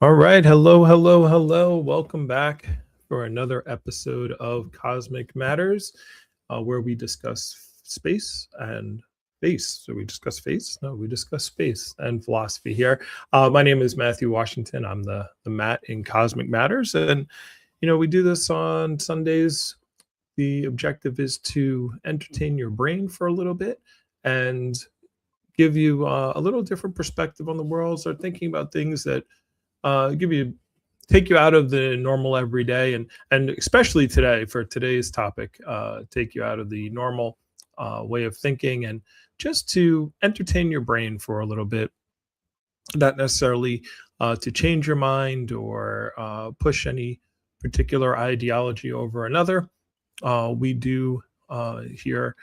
All right. Hello, hello, hello. Welcome back for another episode of Cosmic Matters, where we discuss space and face. So we discuss face? No, we discuss space and philosophy here. My name is Matthew Washington. I'm the Matt in Cosmic Matters. And, we do this on Sundays. The objective is to entertain your brain for a little bit and give you a little different perspective on the world. Start thinking about things that give you take you out of the normal everyday, and especially today for today's topic, take you out of the normal way of thinking, and just to entertain your brain for a little bit, not necessarily to change your mind or push any particular ideology over another. We do here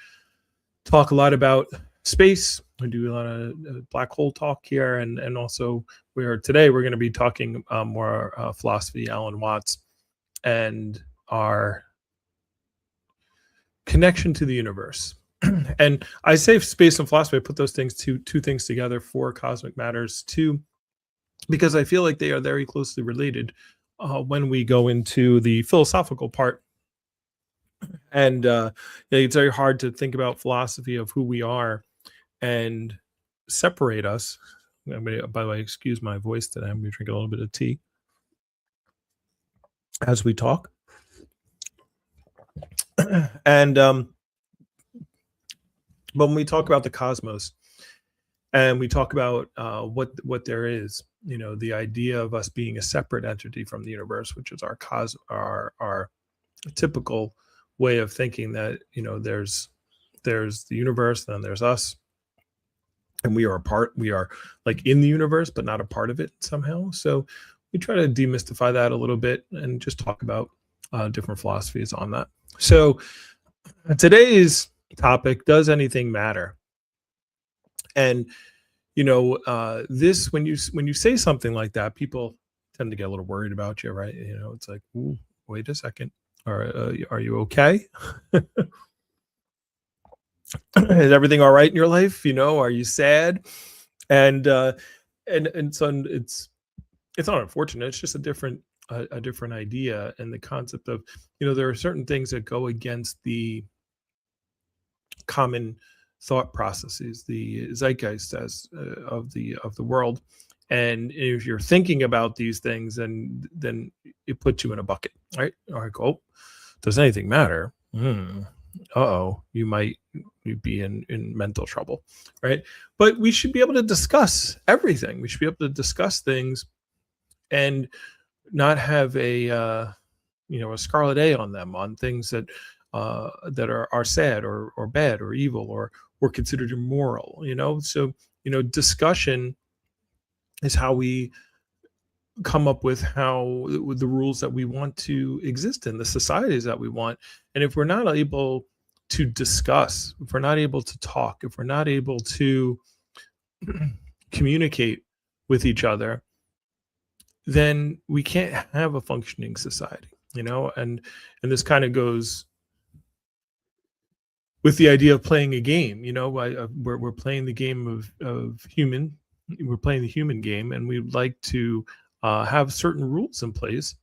talk a lot about space. We do a lot of black hole talk here, and also we're going to be talking more philosophy, Alan Watts, and our connection to the universe. And I say space and philosophy. I put those things two things together for Cosmic Matters too, because I feel like they are very closely related when we go into the philosophical part. And it's very hard to think about philosophy of who we are and separate us. By the way, excuse my voice today. I'm going to drink a little bit of tea as we talk. And when we talk about the cosmos and we talk about what there is, the idea of us being a separate entity from the universe, which is our typical way of thinking, that there's the universe, then there's us, and we are like in the universe but not a part of it somehow. So we try to demystify that a little bit and just talk about different philosophies on that. So today's topic: does anything matter? And this, when you say something like that, people tend to get a little worried about you, right? It's like, ooh, wait a second, are you okay? Is everything all right in your life? Are you sad? And so it's not unfortunate. It's just a different idea, and the concept of, there are certain things that go against the common thought processes, the zeitgeist of the world. And if you're thinking about these things, then it puts you in a bucket, right? Like, oh, does anything matter? You might be in mental trouble, right? But we should be able to discuss everything. We should be able to discuss things and not have a scarlet A on them, on things that are sad or bad or evil or considered immoral. So discussion is how we come up with the rules that we want to exist in, the societies that we want. And if we're not able to discuss, if we're not able to talk, if we're not able to communicate with each other, then we can't have a functioning society. And this kind of goes with the idea of playing a game. We're playing the game of human. We're playing the human game, and we'd like to have certain rules in place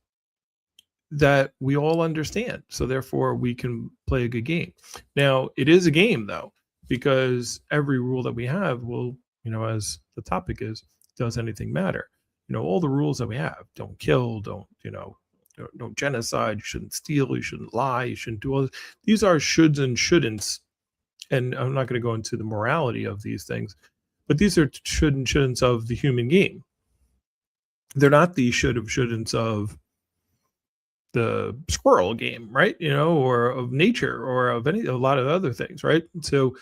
that we all understand, so therefore we can play a good game. Now, it is a game, though, because every rule that we have will, as the topic is, does anything matter? All the rules that we have: don't kill, don't genocide, you shouldn't steal, you shouldn't lie, you shouldn't do all this. These are shoulds and shouldn'ts, and I'm not going to go into the morality of these things, but these are should and shouldn'ts of the human game. They're not the should've-shouldn'ts of the squirrel game, right? Or of nature, or of a lot of other things, right? So,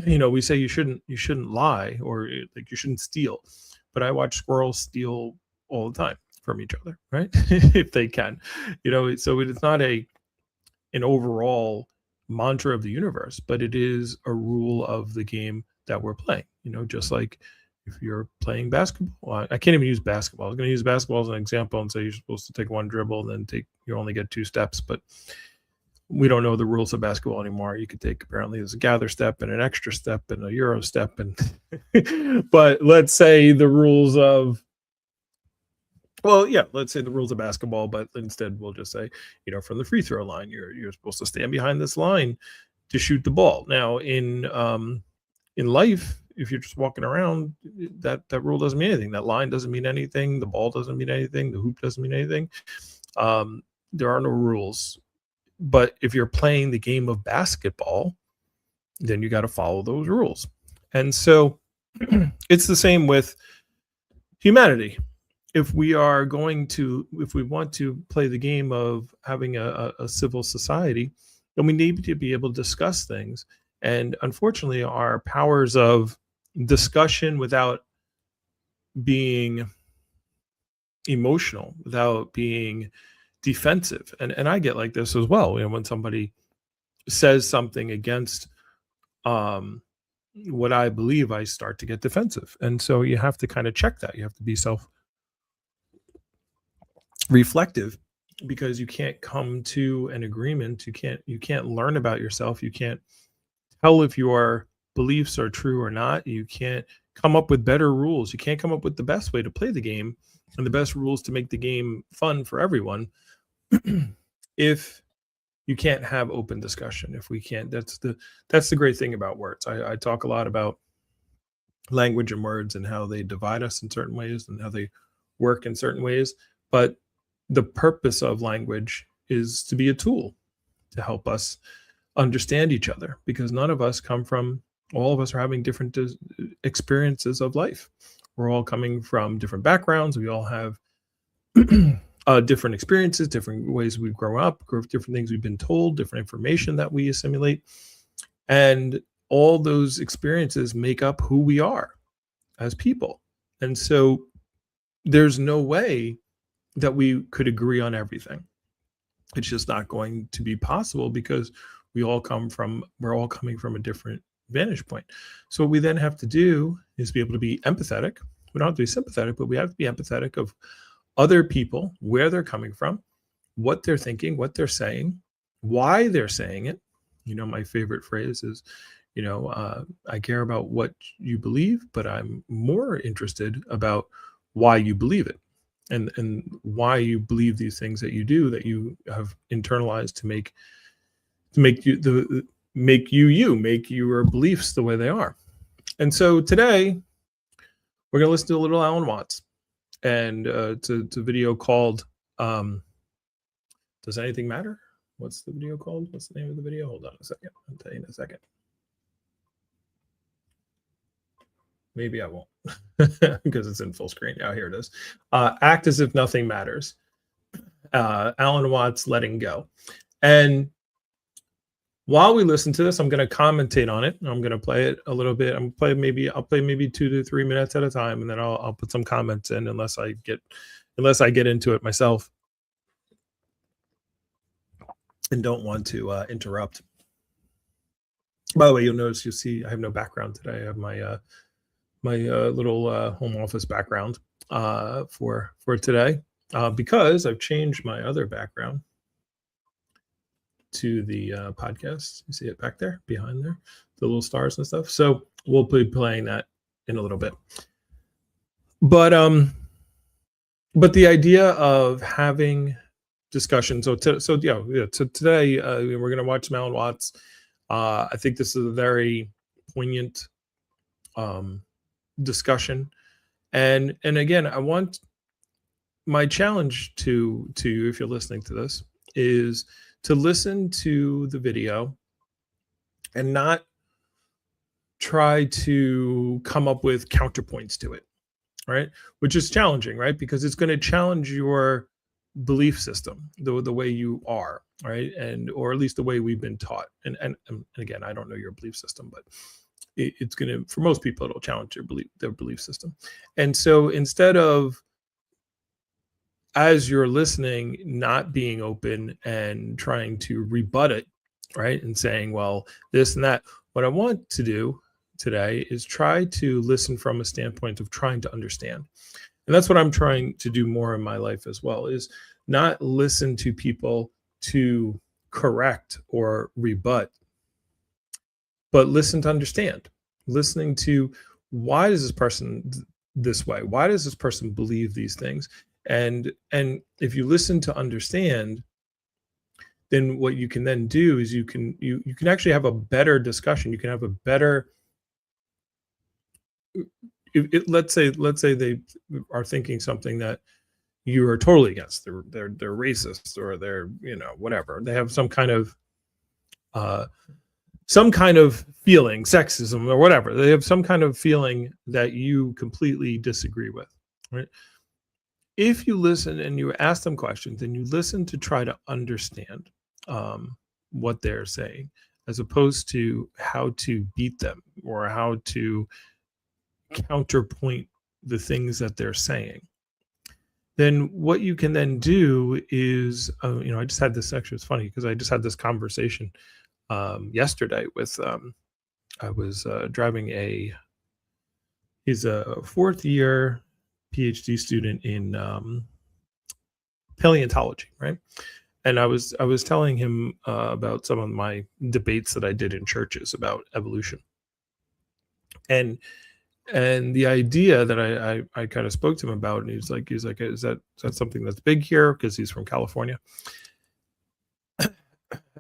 we say you shouldn't lie, or like you shouldn't steal, but I watch squirrels steal all the time from each other, right? If they can, so it's not an overall mantra of the universe, but it is a rule of the game that we're playing. Just like if you're playing basketball, I can't even use basketball. I was going to use basketball as an example and say you're supposed to take one dribble and then you only get 2 steps, but we don't know the rules of basketball anymore. You could take, apparently there's a gather step and an extra step and a Euro step, and but let's say the rules of Well, yeah, let's say the rules of basketball, but instead we'll just say, from the free throw line, you're supposed to stand behind this line to shoot the ball. Now, in life, if you're just walking around, that rule doesn't mean anything. That line doesn't mean anything. The ball doesn't mean anything. The hoop doesn't mean anything. There are no rules. But if you're playing the game of basketball, then you got to follow those rules. And so it's the same with humanity. If we want to play the game of having a civil society, then we need to be able to discuss things. And unfortunately, our powers of discussion without being emotional, without being defensive, and I get like this as well. When somebody says something against um, what I believe, I start to get defensive, and so you have to kind of check that. You have to be self reflective, because you can't come to an agreement. You can't learn about yourself. You can't tell if your beliefs are true or not. You can't come up with better rules. You can't come up with the best way to play the game and the best rules to make the game fun for everyone if you can't have open discussion. If we can't, that's the great thing about words. I talk a lot about language and words and how they divide us in certain ways and how they work in certain ways. But the purpose of language is to be a tool to help us understand each other, because all of us are having different experiences of life. We're all coming from different backgrounds. We all have different experiences, different ways we grow up, different things we've been told, different information that we assimilate. And all those experiences make up who we are as people. And so there's no way that we could agree on everything. It's just not going to be possible, because we're all coming from a different vantage point. So what we then have to do is be able to be empathetic. We don't have to be sympathetic, but we have to be empathetic of other people, where they're coming from, what they're thinking, what they're saying, why they're saying it. My favorite phrase is, I care about what you believe, but I'm more interested about why you believe it, and why you believe these things that you do, that you have internalized to make make your beliefs the way they are. And so today we're going to listen to a little Alan Watts, and it's a video called Does Anything Matter? What's the video called? What's the name of the video? Hold on a second. I'll tell you in a second. Maybe I won't because it's in full screen. Yeah, here it is. Act as if nothing matters. Alan Watts, Letting Go. And while we listen to this, I'm going to commentate on it. I'm going to play it a little bit. I'll play maybe 2 to 3 minutes at a time, and then I'll put some comments in unless I get into it myself and don't want to interrupt. By the way, you'll see I have no background today. I have my little home office background for today, because I've changed my other background to the podcast. You see it back there, behind there, the little stars and stuff. So we'll be playing that in a little bit. But the idea of having discussion. So today we're going to watch Alan Watts. I think this is a very poignant discussion, and again, I want my challenge to you, if you're listening to this, is to listen to the video and not try to come up with counterpoints to it, right? Which is challenging, right? Because it's going to challenge your belief system, the way you are, right? Or at least the way we've been taught. And again, I don't know your belief system, but it's going to, for most people, it'll challenge their belief system. And so instead of, as you're listening, not being open and trying to rebut it, right, and saying, well, this and that, what I want to do today is try to listen from a standpoint of trying to understand. And that's what I'm trying to do more in my life as well, is not listen to people to correct or rebut, but listen to understand. Listening to, why does this person this way? Why does this person believe these things? And if you listen to understand, then what you can then do is you can actually have a better discussion. You can have a better, let's say they are thinking something that you are totally against. They're racist, or they're, whatever. They have uh some kind of feeling, sexism or whatever. They have some kind of feeling that you completely disagree with, right? If you listen and you ask them questions and you listen to try to understand um, what they're saying, as opposed to how to beat them or how to counterpoint the things that they're saying, then what you can then do is, I just had this, actually, it's funny because I just had this conversation yesterday with, I was driving he's a fourth year PhD student in paleontology, right? And I was telling him about some of my debates that I did in churches about evolution, and the idea that I kind of spoke to him about, and he's like, is that something that's big here, because he's from California?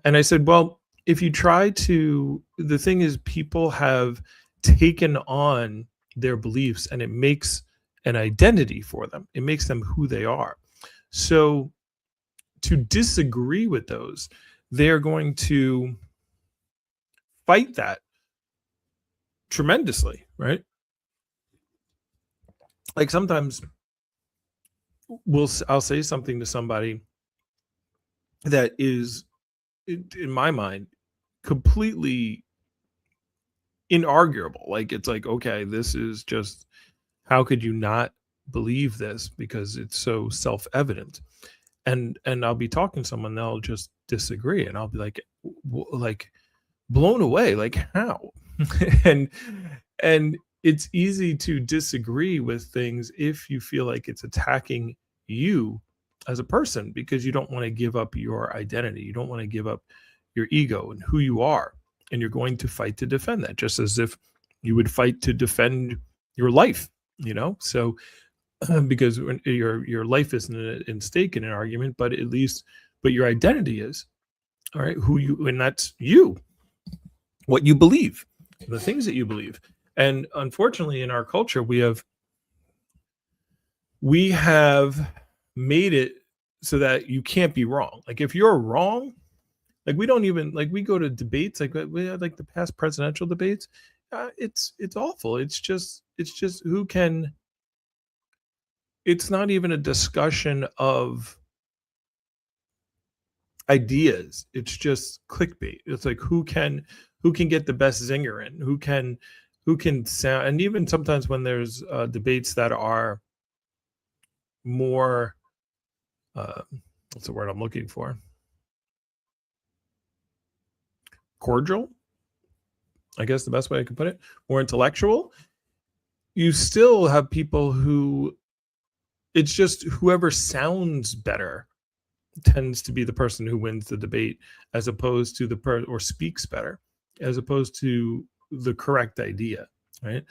And I said, well, if you try to, the thing is, people have taken on their beliefs, and it makes an identity for them. It makes them who they are. So to disagree with those, they're going to fight that tremendously, right? Like sometimes I'll say something to somebody that is, in my mind, completely inarguable. Like, it's like, okay, this is just, how could you not believe this, because it's so self-evident? And I'll be talking to someone, they'll just disagree, and I'll be like, like blown away, like, how? and and it's easy to disagree with things if you feel like it's attacking you as a person, because you don't want to give up your identity, you don't want to give up your ego and who you are, and you're going to fight to defend that, just as if you would fight to defend your life, so because when your life isn't in stake in an argument, but at least, but your identity is, all right, who you, and that's you, what you believe, the things that you believe. And unfortunately, in our culture, we have made it so that you can't be wrong. Like, if you're wrong, like, we don't even, like, we go to debates, like we had like the past presidential debates. It's awful. It's just who can. It's not even a discussion of ideas. It's just clickbait. It's like, who can get the best zinger in, who can sound. And even sometimes when there's debates that are more, uh, what's the word I'm looking for, cordial, I guess the best way I could put it, more intellectual, you still have people who, it's just whoever sounds better tends to be the person who wins the debate, as opposed to or speaks better, as opposed to the correct idea, right?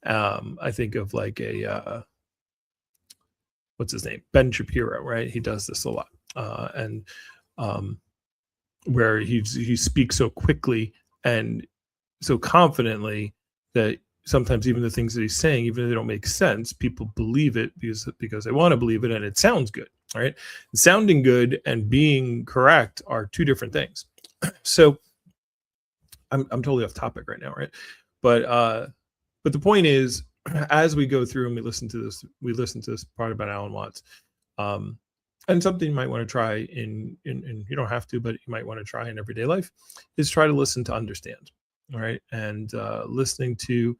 I think of like what's his name, Ben Shapiro, right? He does this a lot, and um, where he speaks so quickly and so confidently that sometimes even the things that he's saying, even if they don't make sense, people believe it because they want to believe it, and it sounds good. All right. Sounding good and being correct are two different things. So I'm totally off topic right now, right? But the point is, as we go through and we listen to this part about Alan Watts, and something you might want to try in you don't have to, but you might want to try in everyday life, is try to listen to understand. All right. And listening to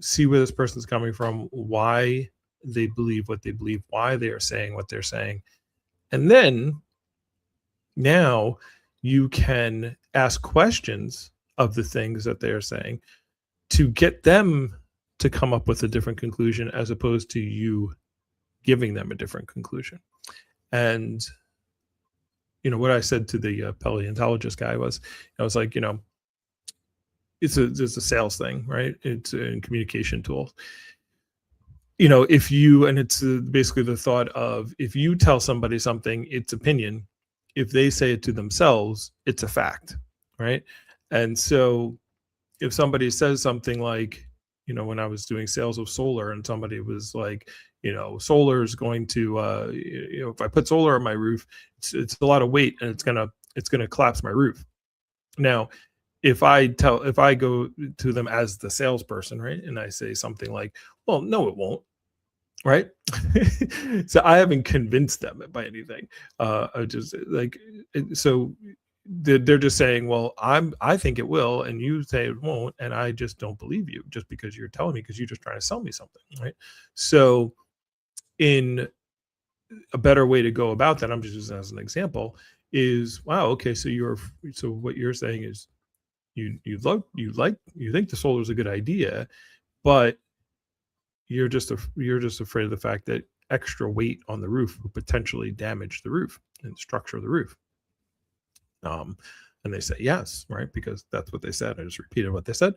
see where this person's coming from, why they believe what they believe, why they are saying what they're saying. And then now you can ask questions of the things that they're saying to get them to come up with a different conclusion, as opposed to you giving them a different conclusion. And what I said to the paleontologist guy was, I was like, it's a sales thing, right? It's a communication tool. if you, and it's basically the thought of, if you tell somebody something, it's opinion. If they say it to themselves, it's a fact, right? And so if somebody says something like, when I was doing sales of solar and somebody was like, solar is going to, if I put solar on my roof, it's a lot of weight and it's gonna collapse my roof. Now, if I go to them as the salesperson, right, and I say something like, well, no, it won't, right? So I haven't convinced them by anything. I just like so they're just saying, well, I think it will, and you say it won't, and I just don't believe you just because you're telling me, because you're just trying to sell me something, right? So in a better way to go about that, I'm just using as an example, is, wow, okay, so what you're saying is you think the solar is a good idea, but you're just afraid of the fact that extra weight on the roof will potentially damage the roof and the structure of the roof. Um, and they say yes, right? Because that's what they said. I just repeated what they said.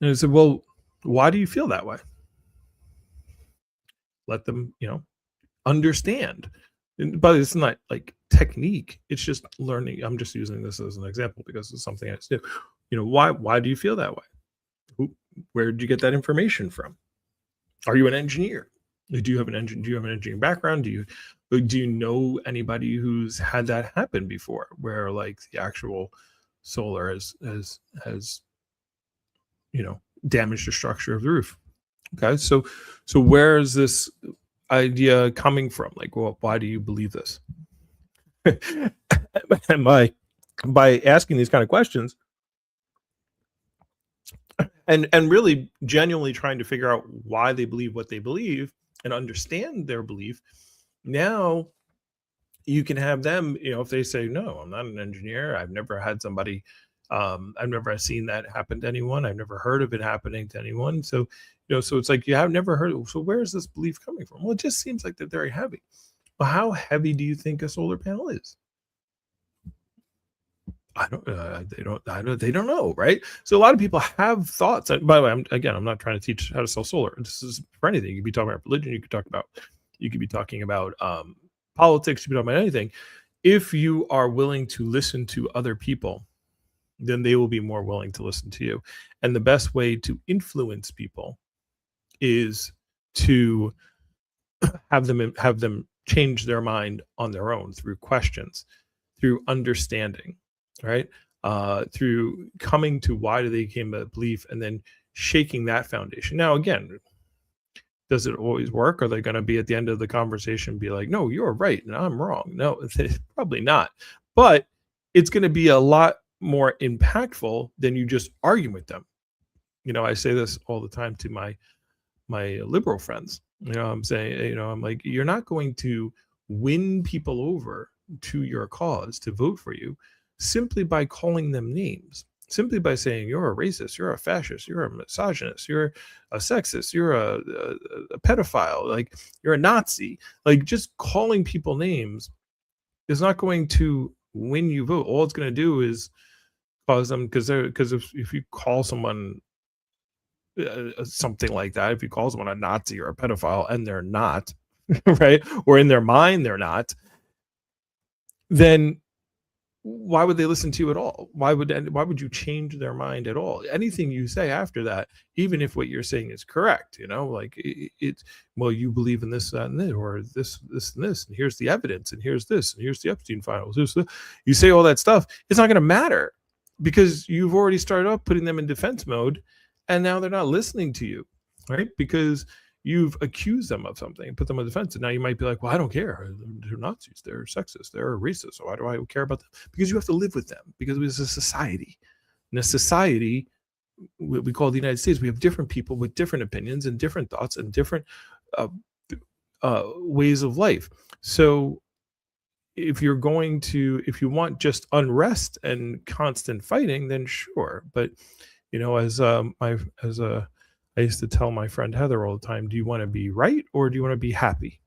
And I said, well, why do you feel that way? Let them, understand. But it's not like technique. It's just learning. I'm just using this as an example because it's something I do. Why do you feel that way? Where did you get that information from? Are you an engineer? Do you have an engineering background? Do you know anybody who's had that happen before, where like the actual solar has damaged the structure of the roof? Okay, so where is this idea coming from? Like, well, why do you believe this? And by asking these kind of questions, and really genuinely trying to figure out why they believe what they believe and understand their belief, now you can have them, if they say, no, I'm not an engineer, I've never had somebody, I've never seen that happen to anyone, I've never heard of it happening to anyone. So so it's like, you have never heard so where is this belief coming from? Well, it just seems like they're very heavy. Well, how heavy do you think a solar panel is? They don't know, right? So a lot of people have thoughts. And by the way, I'm not trying to teach how to sell solar. This is for anything. You could be talking about religion. You could be talking about politics. You could be talking about anything. If you are willing to listen to other people, then they will be more willing to listen to you. And the best way to influence people is to have them change their mind on their own through questions, through understanding, right? Through coming to why do they came to that belief, and then shaking that foundation. Now, again, does it always work? Are they going to be at the end of the conversation be like, no, you're right and I'm wrong? No, probably not. But it's going to be a lot more impactful than you just arguing with them. I say this all the time to my liberal friends. I'm saying, I'm like, you're not going to win people over to your cause to vote for you simply by calling them names, simply by saying you're a racist, you're a fascist, you're a misogynist, you're a sexist, you're a pedophile, like you're a Nazi. Like, just calling people names is not going to win you vote. All it's going to do is cause them, because if you call someone something like that, if you call someone a Nazi or a pedophile and they're not, right, or in their mind they're not, then why would they listen to you at all? Why would you change their mind at all? Anything you say after that, even if what you're saying is correct, like it's, well, you believe in this, that, and this, or this, and this, and here's the evidence, and here's this, and here's the Epstein files. You say all that stuff, it's not going to matter, because you've already started off putting them in defense mode, and now they're not listening to you, right? Because you've accused them of something, put them on defense, and now you might be like, well, I don't care. They're Nazis, they're sexist, they're racist. So why do I care about them? Because you have to live with them, because it's a society. In a society, what we call the United States, we have different people with different opinions and different thoughts and different ways of life. So if you want just unrest and constant fighting, then sure. But I used to tell my friend Heather all the time, do you want to be right or do you want to be happy?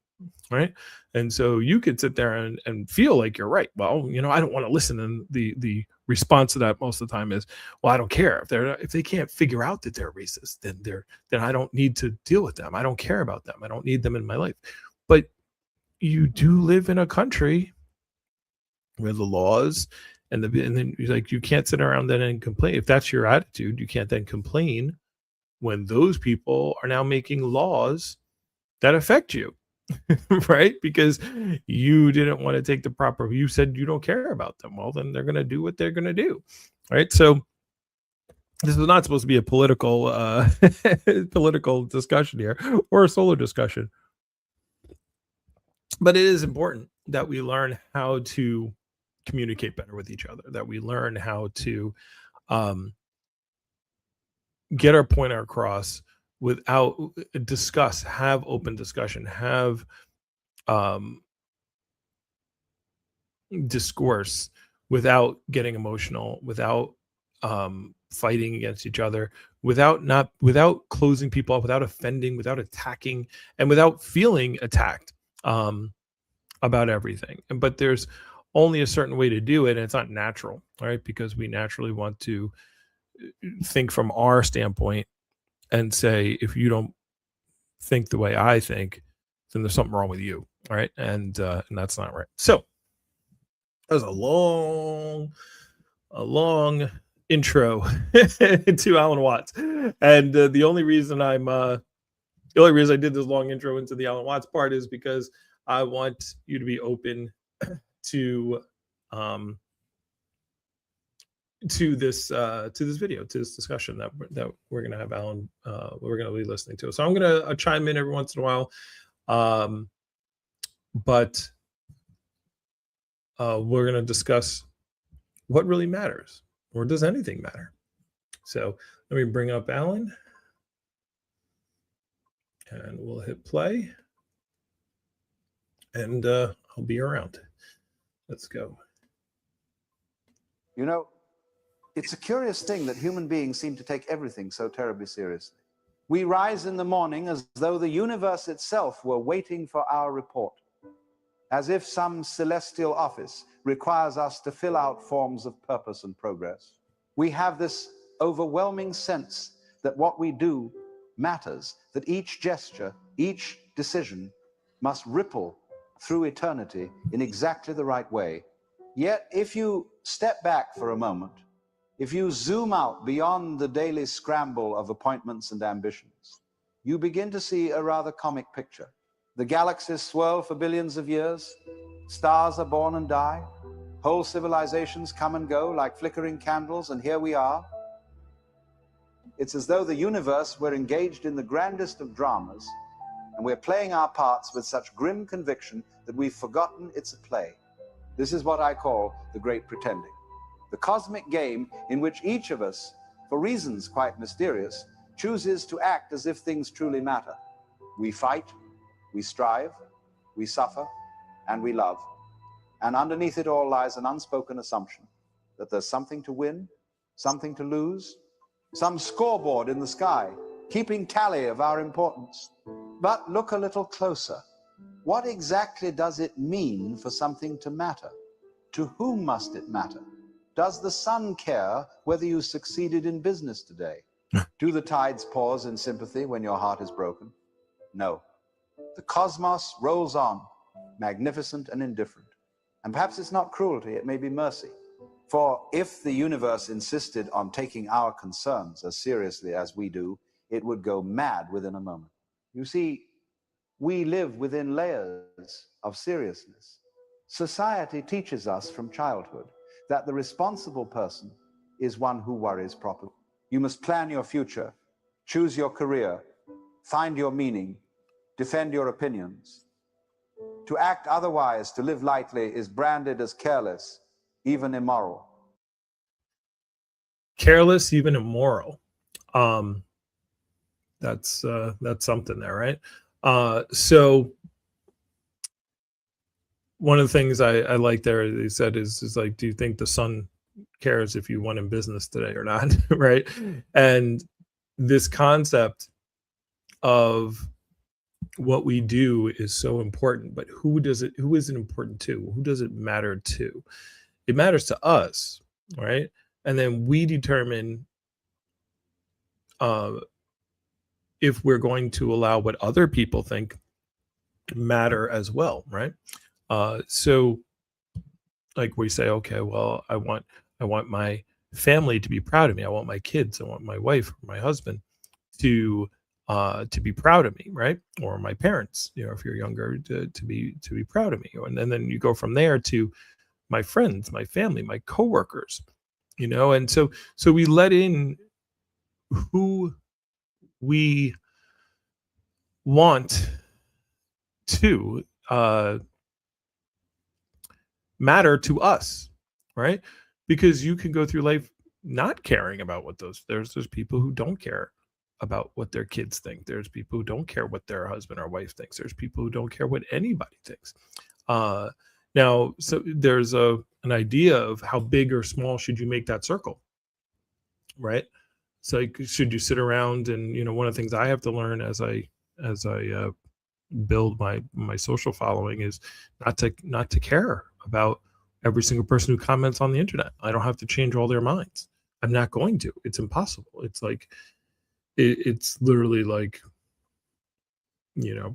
right? And so you could sit there and feel like you're right. Well, I don't want to listen. And the response to that most of the time is, well, I don't care if they can't figure out that they're racist, then I don't need to deal with them. I don't care about them. I don't need them in my life. But you do live in a country where the laws and then like you can't sit around then and complain. If that's your attitude, you can't then complain when those people are now making laws that affect you. Right? Because you didn't want to take the proper, you said you don't care about them. Well, then they're going to do what they're going to do. Right? So this is not supposed to be a political political discussion here or a solo discussion. But it is important that we learn how to communicate better with each other, that we learn how to get our point across without have open discussion, have discourse without getting emotional, without fighting against each other, without closing people up, without offending, without attacking, and without feeling attacked about everything. But there's only a certain way to do it, and it's not natural, right? Because we naturally want to think from our standpoint and say, if you don't think the way I think, then there's something wrong with you, all right? And that's not right. So that was a long intro to Alan Watts, and the only reason I did this long intro into the Alan Watts part is because I want you to be open to this video, to this discussion that we're going to have Alan, we're going to be listening to. So I'm going to chime in every once in a while, but we're going to discuss what really matters, or does anything matter? So let me bring up Alan, and we'll hit play, and I'll be around. Let's go. It's a curious thing that human beings seem to take everything so terribly seriously. We rise in the morning as though the universe itself were waiting for our report, as if some celestial office requires us to fill out forms of purpose and progress. We have this overwhelming sense that what we do matters, that each gesture, each decision must ripple through eternity in exactly the right way. Yet, if you step back for a moment, if you zoom out beyond the daily scramble of appointments and ambitions, you begin to see a rather comic picture. The galaxies swirl for billions of years, stars are born and die, whole civilizations come and go like flickering candles, and here we are. It's as though the universe were engaged in the grandest of dramas, and we're playing our parts with such grim conviction that we've forgotten it's a play. This is what I call the great pretending. The cosmic game in which each of us, for reasons quite mysterious, chooses to act as if things truly matter. We fight, we strive, we suffer, and we love. And underneath it all lies an unspoken assumption that there's something to win, something to lose, some scoreboard in the sky, keeping tally of our importance. But look a little closer. What exactly does it mean for something to matter? To whom must it matter? Does the sun care whether you succeeded in business today? Do the tides pause in sympathy when your heart is broken? No. The cosmos rolls on, magnificent and indifferent. And perhaps it's not cruelty, it may be mercy. For if the universe insisted on taking our concerns as seriously as we do, it would go mad within a moment. You see, we live within layers of seriousness. Society teaches us from childhood that the responsible person is one who worries properly. You must plan your future, choose your career, find your meaning, defend your opinions. To act otherwise, to live lightly, is branded as careless, even immoral. Careless, even immoral. That's something there, right? So one of the things I like there, they said, is like, do you think the sun cares if you won in business today or not? Right? And this concept of what we do is so important, but who is it important to? Who does it matter to? It matters to us, right? And then we determine uh, if we're going to allow what other people think matter as well, right? So like we say, okay, well, I want my family to be proud of me. I want my kids, I want my wife, my husband to be proud of me, right? Or my parents, if you're younger, to be proud of me. And then you go from there to my friends, my family, my coworkers, and so we let in who we want to matter to us, right? Because you can go through life not caring about what there's people who don't care about what their kids think. There's people who don't care what their husband or wife thinks. There's people who don't care what anybody thinks. Now, so there's an idea of how big or small should you make that circle, right? So like, should you sit around and one of the things I have to learn as I build my social following is not to care about every single person who comments on the internet. I don't have to change all their minds. I'm not going to. It's impossible. It's like it's literally like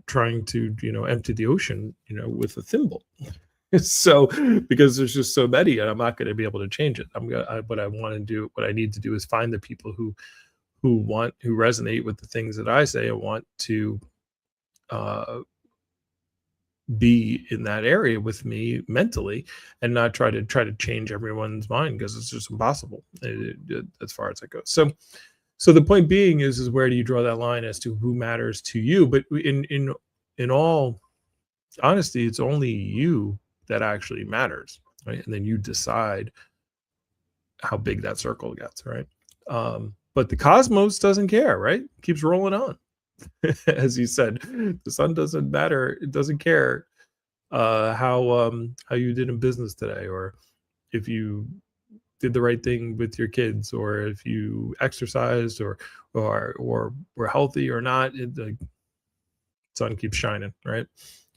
trying to empty the ocean with a thimble. So because there's just so many, and I'm not going to be able to change it. What I want to do, what I need to do, is find the people who resonate with the things that I say and want to be in that area with me mentally, and not try to change everyone's mind, because it's just impossible as far as it goes. So the point being is where do you draw that line as to who matters to you? But in all honesty, it's only you that actually matters, right? And then you decide how big that circle gets, right? But the cosmos doesn't care, right? Keeps rolling on. As you said, the sun doesn't matter. It doesn't care how you did in business today, or if you did the right thing with your kids, or if you exercised, or were healthy or not. The sun keeps shining, right?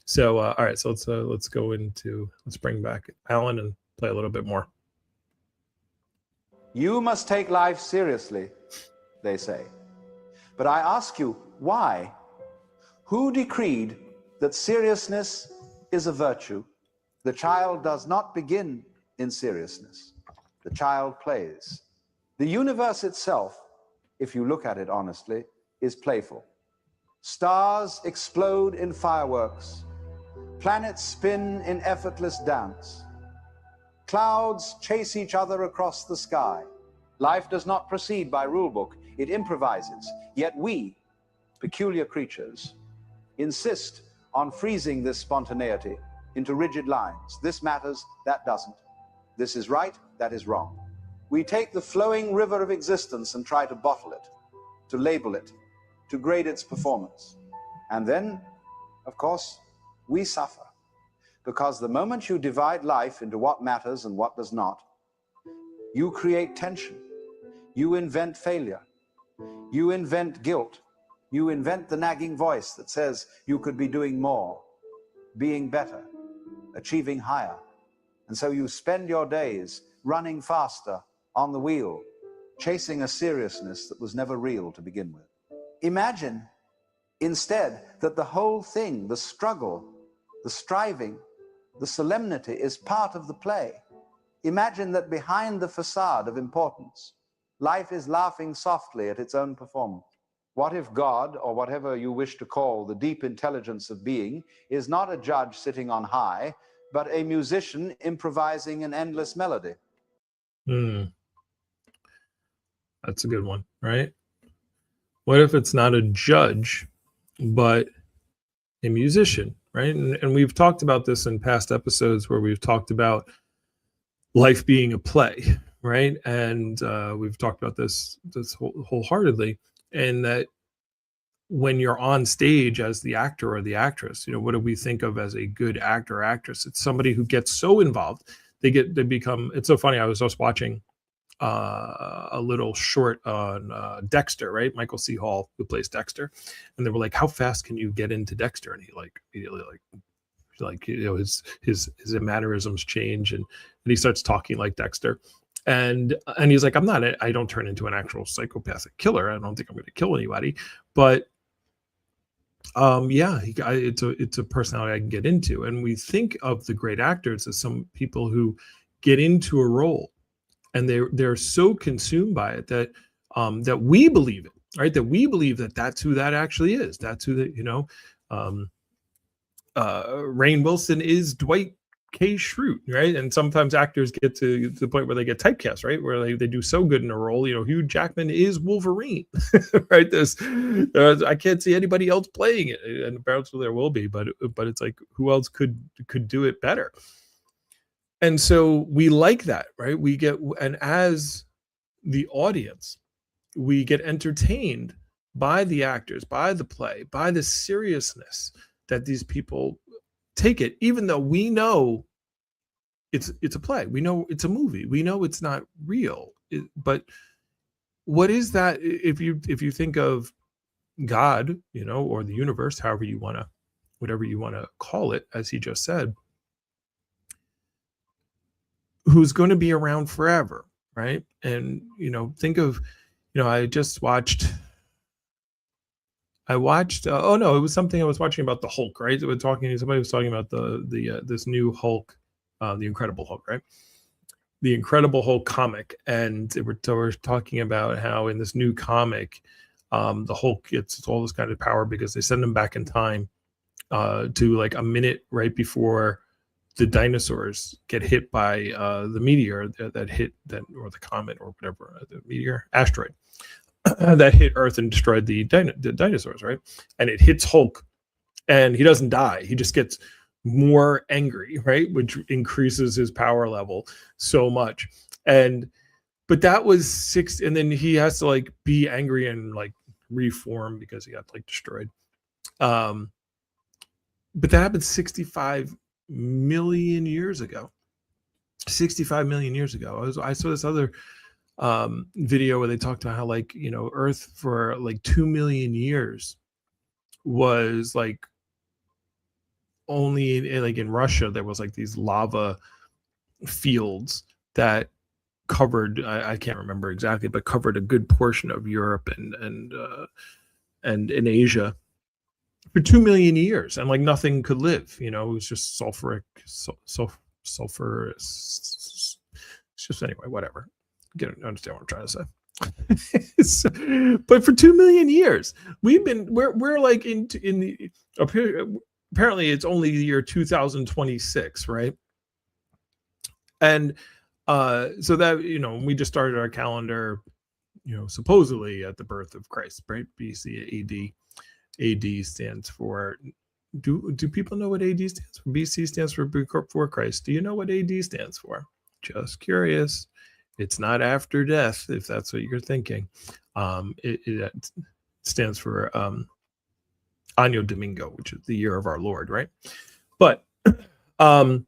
So all right, so let's bring back Alan and play a little bit more. You must take life seriously, they say. But I ask you, why? Who decreed that seriousness is a virtue? The child does not begin in seriousness. The child plays. The universe itself, if you look at it honestly, is playful. Stars explode in fireworks. Planets spin in effortless dance. Clouds chase each other across the sky. Life does not proceed by rulebook. It improvises. Yet we, peculiar creatures, insist on freezing this spontaneity into rigid lines. This matters, that doesn't. This is right, that is wrong. We take the flowing river of existence and try to bottle it, to label it, to grade its performance. And then, of course, we suffer. Because the moment you divide life into what matters and what does not, you create tension. You invent failure. You invent guilt. You invent the nagging voice that says you could be doing more, being better, achieving higher. And so you spend your days running faster on the wheel, chasing a seriousness that was never real to begin with. Imagine instead that the whole thing, the struggle, the striving, the solemnity is part of the play. Imagine that behind the facade of importance, life is laughing softly at its own performance. What if God, or whatever you wish to call the deep intelligence of being, is not a judge sitting on high, but a musician improvising an endless melody? That's a good one, right? What if it's not a judge, but a musician, right? And we've talked about this in past episodes where we've talked about life being a play, right? And we've talked about this wholeheartedly, and that when you're on stage as the actor or the actress, what do we think of as a good actor or actress? It's somebody who gets so involved, they become. It's so funny. I was just watching a little short on Dexter, right? Michael C. Hall, who plays Dexter, and they were like, "How fast can you get into Dexter?" And he like immediately like his mannerisms change, and he starts talking like Dexter, and he's like, I don't turn into an actual psychopathic killer. I don't think I'm going to kill anybody, but yeah, it's a personality I can get into. And we think of the great actors as some people who get into a role and they're so consumed by it that that we believe it, right? That we believe that that's who that actually is. That's who um, Rainn Wilson is Dwight K. Schrute, right? And sometimes actors get to the point where they get typecast, right? Where they do so good in a role. Hugh Jackman is Wolverine, right? I can't see anybody else playing it, and apparently there will be, but it's like, who else could do it better? And so we like that, right? And as the audience, we get entertained by the actors, by the play, by the seriousness that these people take it, even though we know it's a play, we know it's a movie, we know it's not real. But what is that? If you think of God, or the universe, whatever you want to call it, as he just said, who's going to be around forever, right? And think of, I watched oh no, it was something I was watching about the Hulk, right? Somebody was talking about the this new Hulk, the Incredible Hulk, right? The Incredible Hulk comic, and they were talking about how in this new comic, the Hulk gets all this kind of power because they send him back in time to like a minute right before the dinosaurs get hit by the meteor that hit or the comet or whatever, the meteor asteroid that hit Earth and destroyed the dinosaurs, right? And it hits Hulk, and he doesn't die. He just gets more angry, right? Which increases his power level so much. But that was six, and then he has to like be angry and like reform because he got like destroyed. But that happened 65 million years ago. 65 million years ago. I saw this other video where they talked about how like Earth for like 2 million years was like only in Russia there was like these lava fields that covered, I can't remember exactly, but covered a good portion of Europe and in Asia for 2 million years, and like nothing could live. It was just sulfur. It's just, anyway, whatever. Understand what I'm trying to say. But for 2 million years, we're like in the apparently it's only the year 2026, right? And so that we just started our calendar, supposedly at the birth of Christ, right? BC AD. AD stands for. Do people know what AD stands for? BC stands for before Christ. Do you know what AD stands for? Just curious. It's not after death, if that's what you're thinking. It stands for Año Domingo, which is the year of our Lord, right? But but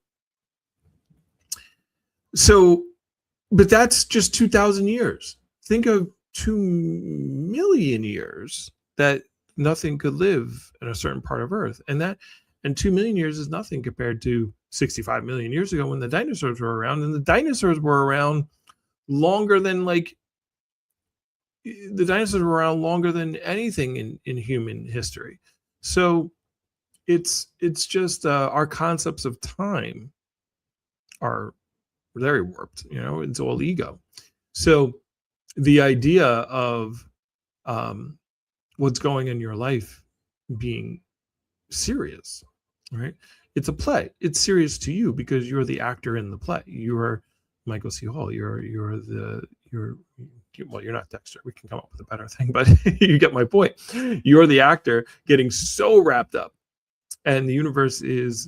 that's just 2,000 years. Think of 2 million years that nothing could live in a certain part of Earth, and 2 million years is nothing compared to 65 million years ago when the dinosaurs were around, and the dinosaurs were around longer than anything in human history. So it's just our concepts of time are very warped. It's all ego. So the idea of what's going in your life being serious, right? It's a play. It's serious to you because you're the actor in the play. You're Michael C. Hall. You're not Dexter. We can come up with a better thing, but you get my point. You're the actor getting so wrapped up, and the universe is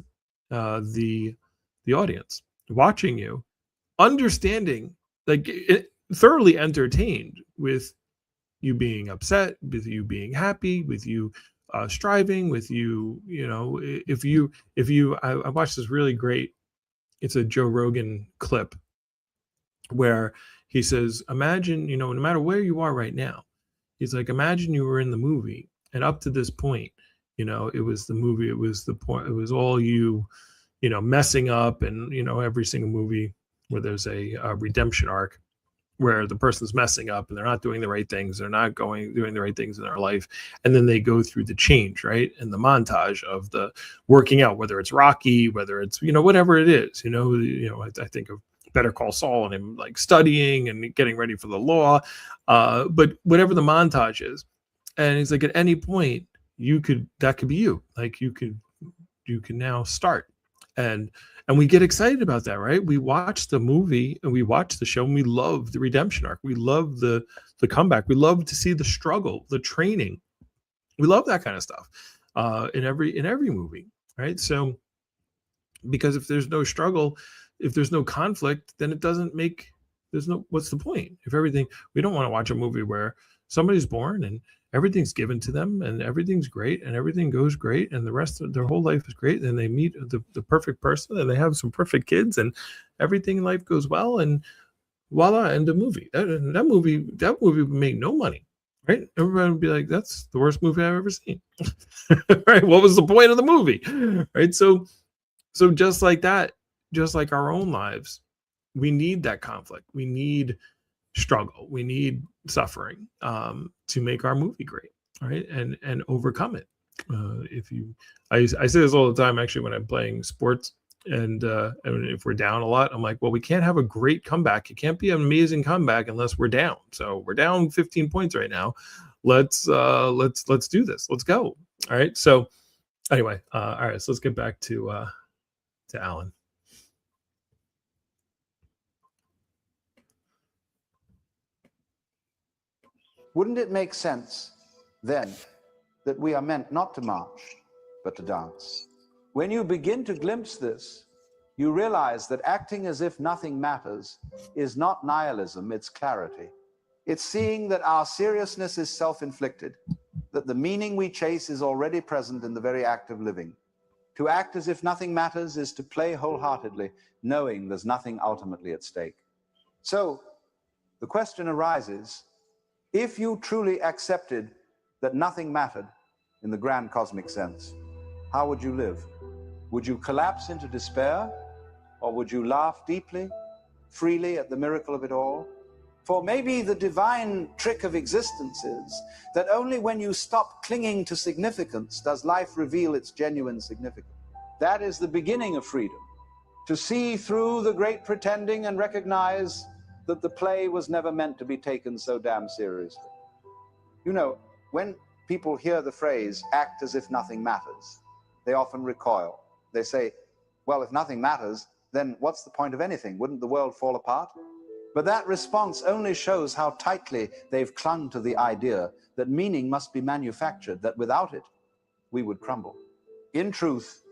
the audience watching you, understanding, thoroughly entertained with you being upset, with you being happy, with you striving, with you. I watched this really great. It's a Joe Rogan clip where he says, imagine, no matter where you are right now, he's like, imagine you were in the movie, and up to this point, it was the movie, it was the point, it was all you, messing up, and every single movie where there's a redemption arc where the person's messing up and they're not doing the right things, they're not doing the right things in their life, and then they go through the change, right? And the montage of the working out, whether it's Rocky, whether it's whatever it is, I think of Better Call Saul and him like studying and getting ready for the law, but whatever the montage is, and he's like, at any point that could be you, like you can now start. And we get excited about that, right? We watch the movie and we watch the show and we love the redemption arc. We love the comeback. We love to see the struggle, the training. We love that kind of stuff in every movie, right? So, because if there's no struggle, if there's no conflict, then what's the point? We don't want to watch a movie where somebody's born and everything's given to them and everything's great and everything goes great and the rest of their whole life is great, and they meet the perfect person and they have some perfect kids and everything in life goes well, and voila, end of movie. That movie would make no money, right? Everybody would be like, that's the worst movie I've ever seen. Right? What was the point of the movie? Right? So just like that, just like our own lives, we need that conflict. We need struggle. We need suffering to make our movie great, right? And overcome it. I say this all the time, actually, when I'm playing sports, and if we're down a lot, I'm like, well, we can't have a great comeback. It can't be an amazing comeback unless we're down. So we're down 15 points right now. Let's do this. Let's go. All right. So anyway, all right. So let's get back to Alan. Wouldn't it make sense then that we are meant not to march, but to dance? When you begin to glimpse this, you realize that acting as if nothing matters is not nihilism, it's clarity. It's seeing that our seriousness is self-inflicted, that the meaning we chase is already present in the very act of living. To act as if nothing matters is to play wholeheartedly, knowing there's nothing ultimately at stake. So the question arises, if you truly accepted that nothing mattered in the grand cosmic sense, how would you live? Would you collapse into despair, or would you laugh deeply, freely at the miracle of it all? For maybe the divine trick of existence is that only when you stop clinging to significance does life reveal its genuine significance. That is the beginning of freedom, to see through the great pretending and recognize that the play was never meant to be taken so damn seriously. When people hear the phrase, act as if nothing matters, they often recoil. They say, well, if nothing matters, then what's the point of anything? Wouldn't the world fall apart? But that response only shows how tightly they've clung to the idea that meaning must be manufactured, that without it, we would crumble. In truth,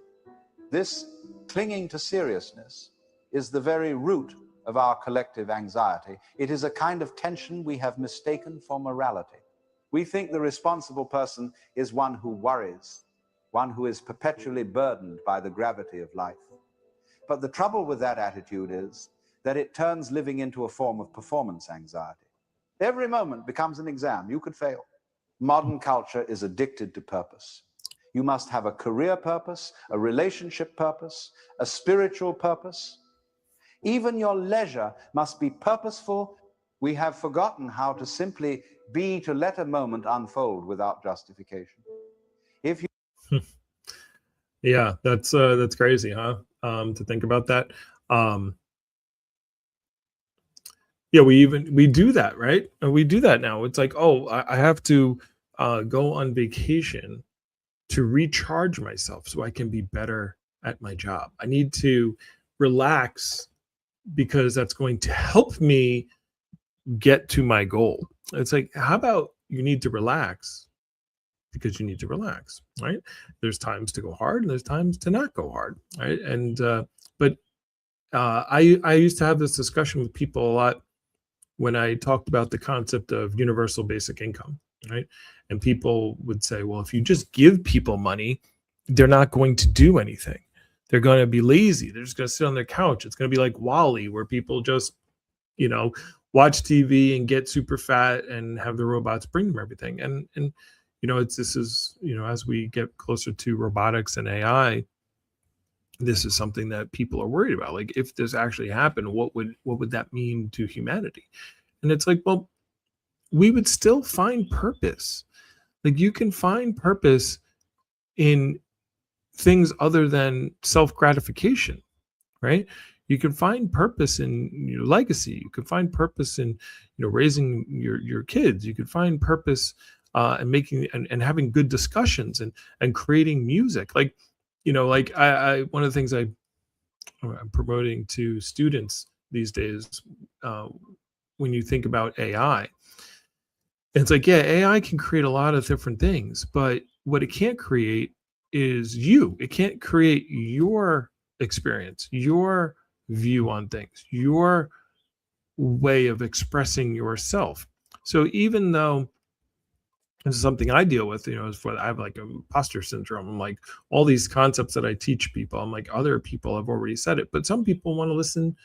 this clinging to seriousness is the very root of our collective anxiety. It is a kind of tension we have mistaken for morality. We think the responsible person is one who worries, one who is perpetually burdened by the gravity of life. But the trouble with that attitude is that it turns living into a form of performance anxiety. Every moment becomes an exam. You could fail. Modern culture is addicted to purpose. You must have a career purpose, a relationship purpose, a spiritual purpose. Even your leisure must be purposeful. We have forgotten how to simply be, to let a moment unfold without justification. If you Yeah, that's crazy, huh? To think about that. Yeah, we do that, right? And we do that now. It's like, oh, I have to go on vacation to recharge myself so I can be better at my job. I need to relax because that's going to help me get to my goal. It's like, how about you need to relax because you need to relax, right? There's times to go hard and there's times to not go hard, right? And but I used to have this discussion with people a lot when I talked about the concept of universal basic income, right? And people would say, well, if you just give people money, they're not going to do anything. They're going to be lazy. They're just going to sit on their couch. It's going to be like WALL-E, where people just, watch TV and get super fat and have the robots bring them everything. And this is, as we get closer to robotics and AI, this is something that people are worried about. Like, if this actually happened, what would that mean to humanity? And it's like, well, we would still find purpose. Like, you can find purpose in things other than self-gratification, right? You can find purpose in your legacy. You can find purpose in, raising your kids. You can find purpose and making and having good discussions and creating music. Like, like I one of the things I'm promoting to students these days, when you think about AI, it's like, yeah, AI can create a lot of different things, but what it can't create is you. It can't create your experience, your view on things, your way of expressing yourself. So even though this is something I deal with, is for I have like imposter syndrome. I'm like, all these concepts that I teach people, I'm like, other people have already said it, but some people want to listen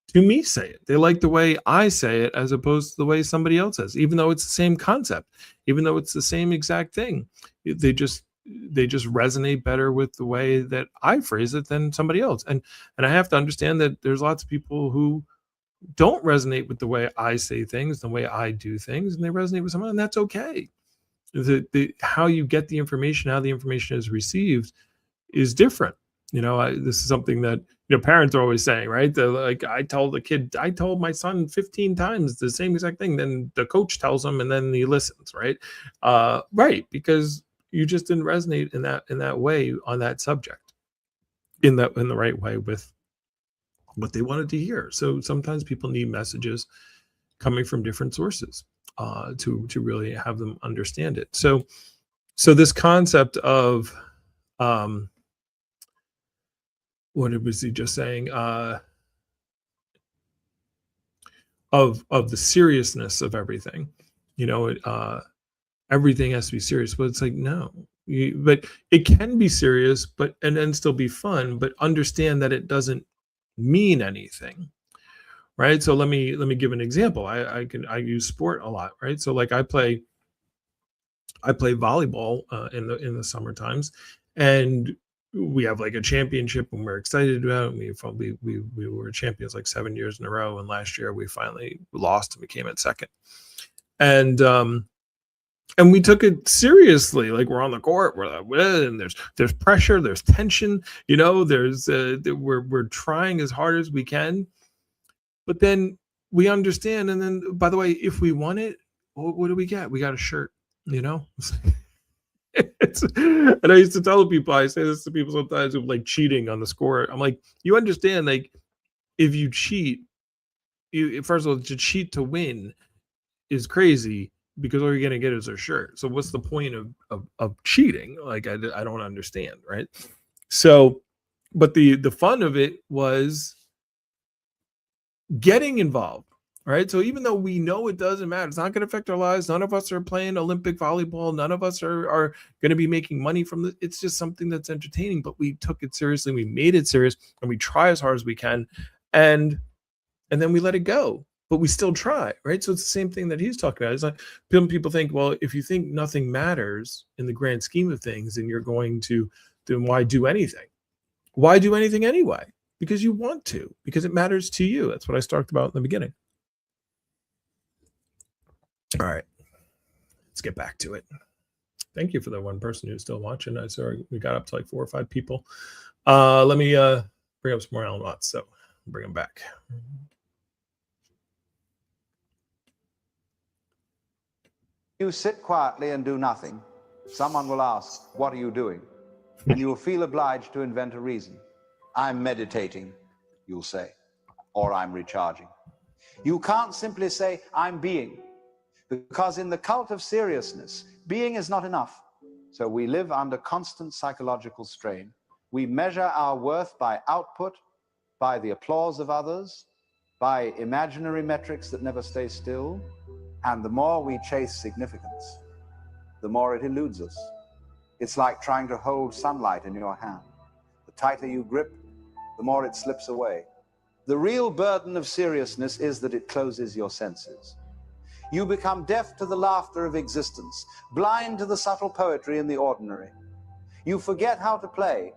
to me say it. They like the way I say it as opposed to the way somebody else says, even though it's the same concept, even though it's the same exact thing. They just resonate better with the way that I phrase it than somebody else. And I have to understand that there's lots of people who don't resonate with the way I say things, the way I do things, and they resonate with someone, and that's okay. The how you get the information, how the information is received is different. This is something that parents are always saying, right? Like, I told my son 15 times the same exact thing. Then the coach tells him, and then he listens, right? Right, because you just didn't resonate in that way on that subject, in the right way with what they wanted to hear. So sometimes people need messages coming from different sources to really have them understand it. So this concept of what was he just saying? Of the seriousness of everything, everything has to be serious. But it's like, no, but it can be serious, but and then still be fun. But understand that it doesn't mean anything, right? So let me give an example. I use sport a lot, right? So like I play volleyball in the summer times, and we have like a championship, and we're excited about it. We were champions like 7 years in a row, and last year we finally lost and we came in second. And we took it seriously. Like, we're on the court, we're like, and there's pressure, there's tension, there's we're trying as hard as we can, but then we understand. And then, by the way, if we won it, what do we get? We got a shirt, and I used to tell people, I say this to people sometimes, who like cheating on the score. I'm like, you understand, like, if you cheat, first of all, to cheat to win is crazy, because all you're gonna get is a shirt. So what's the point of cheating? Like, I don't understand, right? So, but the fun of it was getting involved, right? So even though we know it doesn't matter, it's not going to affect our lives. None of us are playing Olympic volleyball. None of us are going to be making money from it. It's just something that's entertaining, but we took it seriously. We made it serious, and we try as hard as we can. And then we let it go, but we still try, right? So it's the same thing that he's talking about. It's like, people think, well, if you think nothing matters in the grand scheme of things, then you're going to, then why do anything? Why do anything anyway? Because you want to, because it matters to you. That's what I talked about in the beginning. All right, let's get back to it. Thank you for the one person who's still watching. I saw we got up to like 4 or 5 people. Let me bring up some more Alan Watts. So bring him back. You sit quietly and do nothing. Someone will ask, what are you doing? And you will feel obliged to invent a reason. I'm meditating, you'll say, or I'm recharging. You can't simply say, I'm being, because in the cult of seriousness, being is not enough. So we live under constant psychological strain. We measure our worth by output, by the applause of others, by imaginary metrics that never stay still. And the more we chase significance, the more it eludes us. It's like trying to hold sunlight in your hand. The tighter you grip, the more it slips away. The real burden of seriousness is that it closes your senses. You become deaf to the laughter of existence, blind to the subtle poetry in the ordinary. You forget how to play.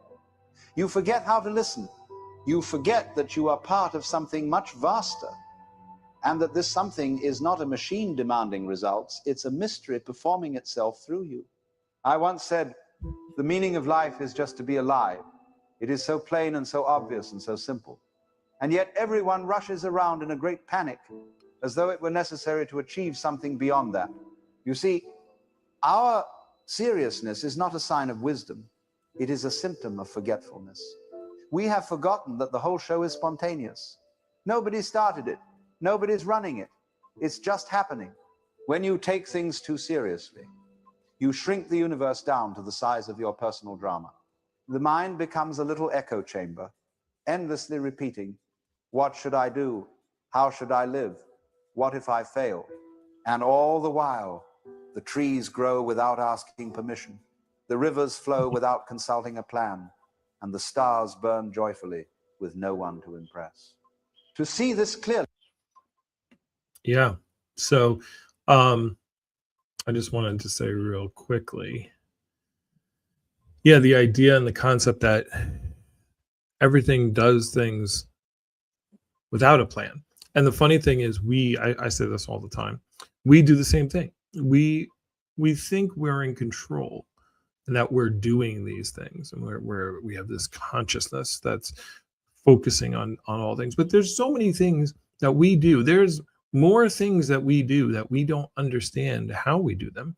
You forget how to listen. You forget that you are part of something much vaster, and that this something is not a machine demanding results, it's a mystery performing itself through you. I once said, the meaning of life is just to be alive. It is so plain and so obvious and so simple. And yet everyone rushes around in a great panic, as though it were necessary to achieve something beyond that. You see, our seriousness is not a sign of wisdom. It is a symptom of forgetfulness. We have forgotten that the whole show is spontaneous. Nobody started it. Nobody's running it. It's just happening. When you take things too seriously, you shrink the universe down to the size of your personal drama. The mind becomes a little echo chamber, endlessly repeating, what should I do? How should I live? What if I fail? And all the while, the trees grow without asking permission. The rivers flow without consulting a plan, and the stars burn joyfully with no one to impress. To see this clearly. Yeah. So I just wanted to say real quickly. Yeah, the idea and the concept that everything does things without a plan. And the funny thing is I say this all the time. We do the same thing. We think we're in control and that we're doing these things, and we have this consciousness that's focusing on all things. But there's so many things that we do. There's more things that we do that we don't understand how we do them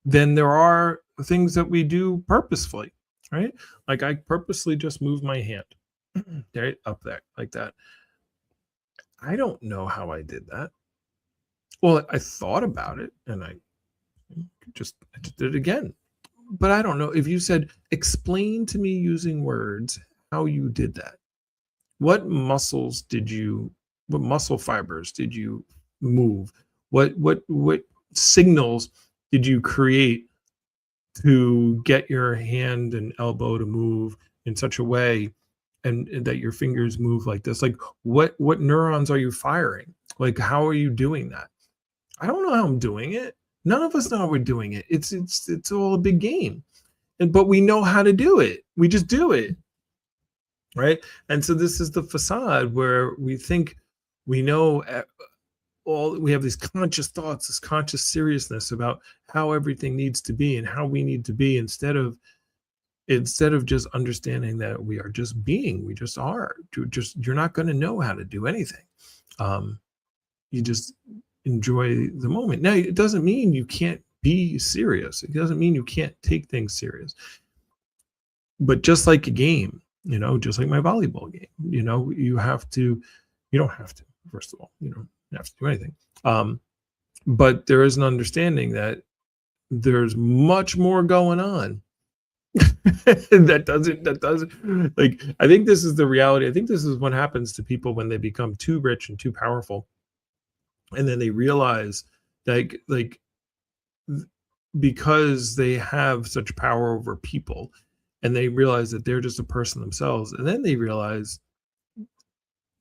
than there are things that we do purposefully, right? Like I purposely just move my hand right up there like that. I don't know how I did that. Well, I thought about it and I just did it again. But I don't know. If you said, explain to me using words how you did that. What muscle fibers did you move? What signals did you create to get your hand and elbow to move in such a way and that your fingers move like this? Like what neurons are you firing? Like how are you doing that? I don't know how I'm doing it. None of us know how we're doing it. It's all a big game. But we know how to do it. We just do it. Right? And so this is the facade where we think we know we have these conscious thoughts, this conscious seriousness about how everything needs to be and how we need to be, instead of just understanding that we are just being. We just are. You're not going to know how to do anything. You just enjoy the moment. Now, it doesn't mean you can't be serious. It doesn't mean you can't take things serious. But just like a game, just like my volleyball game, you don't have to, first of all, you don't have to do anything. But there is an understanding that there's much more going on. that doesn't like, I think this is the reality. I think this is what happens to people when they become too rich and too powerful. And then they realize like because they have such power over people, and they realize that they're just a person themselves. And then they realize,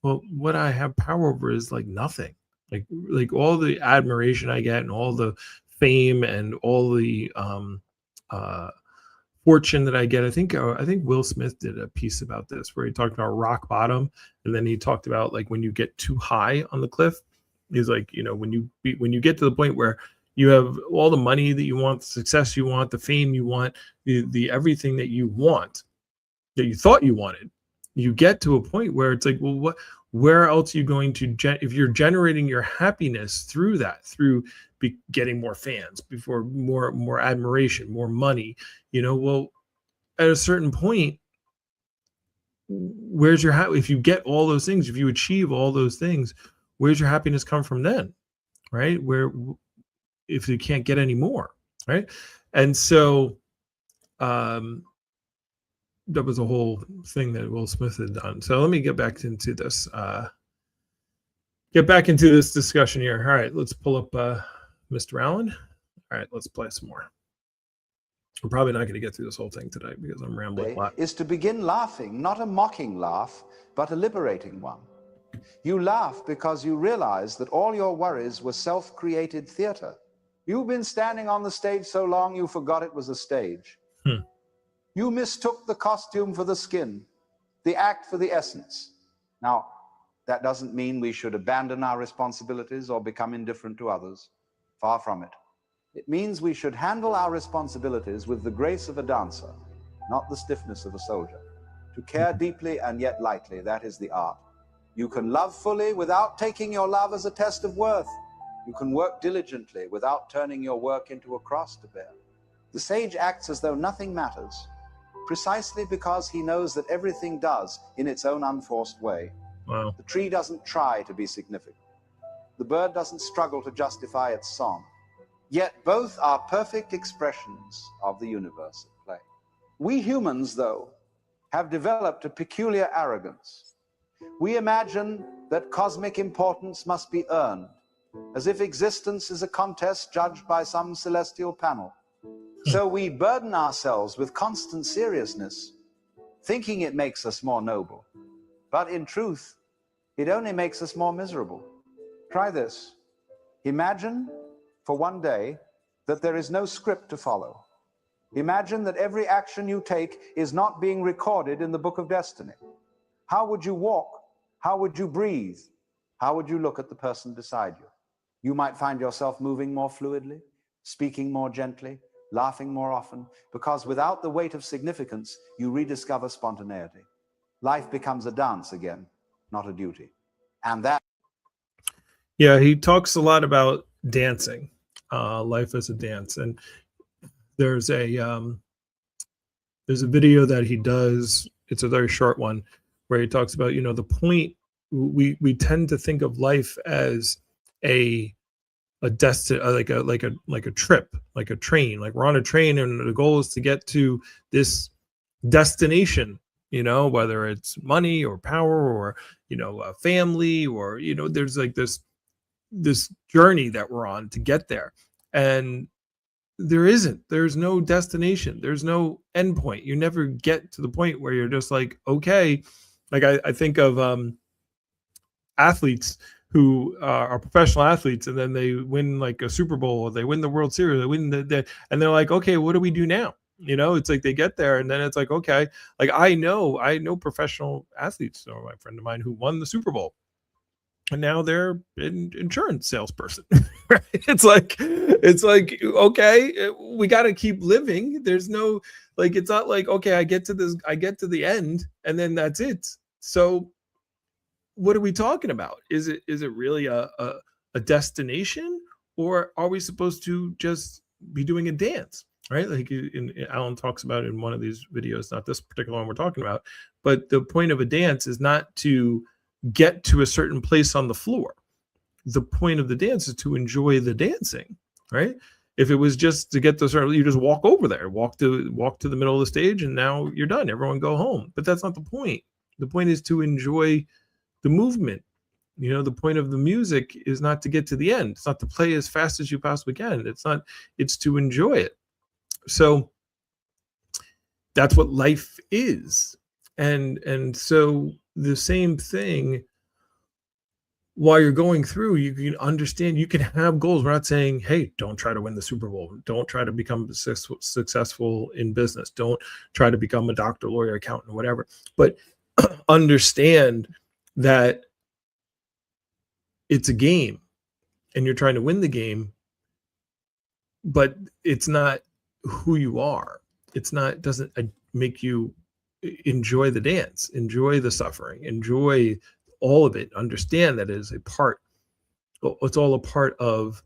well, what I have power over is like nothing. Like all the admiration I get and all the fame and all the fortune that I get. I think Will Smith did a piece about this where he talked about rock bottom, and then he talked about like when you get too high on the cliff. He's like, when you get to the point where you have all the money that you want, the success you want, the fame you want, the everything that you want, that you thought you wanted, you get to a point where it's like, well, where else are you going to, if you're generating your happiness through that, through getting more fans, before more admiration, more money, well, at a certain point, where's your if you get all those things, if you achieve all those things, where's your happiness come from then, right? Where, if you can't get any more, right? And so that was a whole thing that Will Smith had done. So let me get back into this. Discussion here. All right, let's pull up Mr. Allen. All right, let's play some more. We're probably not going to get through this whole thing today because I'm rambling a lot. Is to begin laughing, not a mocking laugh, but a liberating one. You laugh because you realize that all your worries were self-created theater. You've been standing on the stage so long you forgot it was a stage. You mistook the costume for the skin, the act for the essence. Now, that doesn't mean we should abandon our responsibilities or become indifferent to others. Far from it. It means we should handle our responsibilities with the grace of a dancer, not the stiffness of a soldier. To care deeply and yet lightly, that is the art. You can love fully without taking your love as a test of worth. You can work diligently without turning your work into a cross to bear. The sage acts as though nothing matters, precisely because he knows that everything does in its own unforced way. Wow. The tree doesn't try to be significant. The bird doesn't struggle to justify its song. Yet both are perfect expressions of the universe at play. We humans, though, have developed a peculiar arrogance. We imagine that cosmic importance must be earned, as if existence is a contest judged by some celestial panel. So we burden ourselves with constant seriousness, thinking it makes us more noble. But in truth, it only makes us more miserable. Try this. Imagine for one day that there is no script to follow. Imagine that every action you take is not being recorded in the book of destiny. How would you walk? How would you breathe? How would you look at the person beside you? You might find yourself moving more fluidly, speaking more gently, laughing more often, because without the weight of significance, you rediscover spontaneity. Life becomes a dance again, not a duty. And that... Yeah, he talks a lot about dancing, life as a dance. And there's a video that he does, it's a very short one, where he talks about, you know, the point, we tend to think of life as a like a trip, like a train, like we're on a train and the goal is to get to this destination, you know, whether it's money or power or, you know, a family, or, you know, there's like this journey that we're on to get there. And there's no destination, there's no end point. You never get to the point where you're just like, okay, like I think of athletes who are professional athletes, and then they win like a Super Bowl, or they win the World Series, they win and they're like, okay, what do we do now? You know, it's like they get there and then it's like, okay, like I know professional athletes, or my friend of mine who won the Super Bowl, and now they're an insurance salesperson. Right? It's like, okay, we got to keep living. There's no, like, it's not like, okay, I get to the end and then that's it. So what are we talking about? Is it really a destination, or are we supposed to just be doing a dance? Right? Like Alan talks about in one of these videos, not this particular one we're talking about, but the point of a dance is not to get to a certain place on the floor. The point of the dance is to enjoy the dancing, right? If it was just to get to certain, you just walk over there, walk to the middle of the stage, and now you're done. Everyone go home. But that's not the point. The point is to enjoy the movement. You know, the point of the music is not to get to the end. It's not to play as fast as you possibly can. It's to enjoy it. So that's what life is. And so the same thing, while you're going through, you can understand, you can have goals. We're not saying, hey, don't try to win the Super Bowl. Don't try to become successful in business. Don't try to become a doctor, lawyer, accountant, whatever. But understand that it's a game and you're trying to win the game, but it's not who you are. It doesn't make you enjoy the dance, enjoy the suffering, enjoy all of it. Understand that it is a part, it's all a part of